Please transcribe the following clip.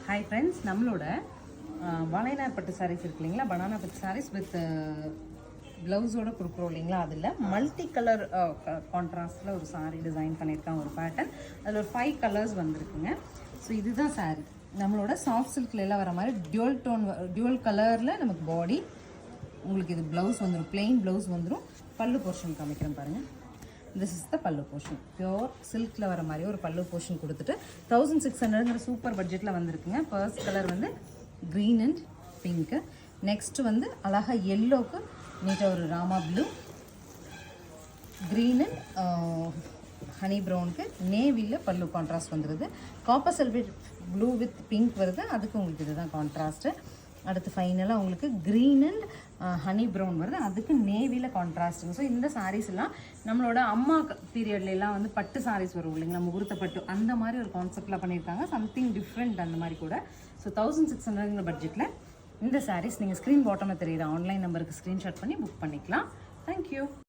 Hi friends, நம்மளோட வாழைநார் பட்டு சாரீஸ் இருக்கு இல்லைங்களா, பனானா பட்டு சாரீஸ் வித் ப்ளவுஸோடு கொடுக்குறோம் இல்லைங்களா, அதில் மல்டி கலர் கான்ட்ராஸ்டில் ஒரு சாரீ டிசைன் பண்ணியிருக்காங்க, ஒரு பேட்டர்ன். அதில் ஒரு 5 கலர்ஸ் வந்திருக்குங்க. ஸோ இதுதான் சாரீ. நம்மளோட சாஃப்ட் சில்கில் எல்லாம் வர மாதிரி டியூவல் கலரில் நமக்கு பாடி. உங்களுக்கு இது ப்ளவுஸ் வந்துடும், பிளெயின் ப்ளவுஸ் வந்துடும். பல்லு போர்ஷன் காமிக்கிறேன் பாருங்கள். திஸ் இஸ் த பல்லு போர்ஷன். பியோர் சில்கில் வர மாதிரி ஒரு பல்லு போர்ஷன் கொடுத்துட்டு 1600ங்கிற சூப்பர் பட்ஜெட்டில் வந்திருக்குங்க. ஃபர்ஸ்ட் கலர் வந்து க்ரீன் அண்ட் பிங்க்கு. நெக்ஸ்ட் வந்து அழகாக எல்லோவுக்கு நீட்டாக ஒரு ராமா ப்ளூ, க்ரீன் அண்ட் ஹனி ப்ரௌனுக்கு நேவியில் பல்லு கான்ட்ராஸ்ட் வந்துடுது. Copper sulphate blue with pink வருது, அதுக்கு உங்களுக்கு இதுதான் கான்ட்ராஸ்ட்டு. அடுத்து ஃபைனலாக உங்களுக்கு க்ரீன் அண்ட் ஹனி ப்ரௌன் வருது, அதுக்கு நேவியில் கான்ட்ராஸ்ட்டுங்க. ஸோ இந்த சாரீஸ்லாம் நம்மளோட அம்மா பீரியட்லாம் வந்து பட்டு சாரீஸ் வரும் இல்லைங்களா, முகூர்த்த பட்டு, அந்த மாதிரி ஒரு கான்செப்டில் பண்ணியிருக்காங்க. சம்திங் டிஃப்ரெண்ட் அந்த மாதிரி கூட. ஸோ 1600ங்கிற பட்ஜெட்டில் இந்த சாரீஸ் நீங்கள் ஸ்க்ரீன் பாட்டமில் தெரியுற ஆன்லைன் நம்பருக்கு ஸ்க்ரீன்ஷாட் பண்ணி புக் பண்ணிக்கலாம். தேங்க்யூ.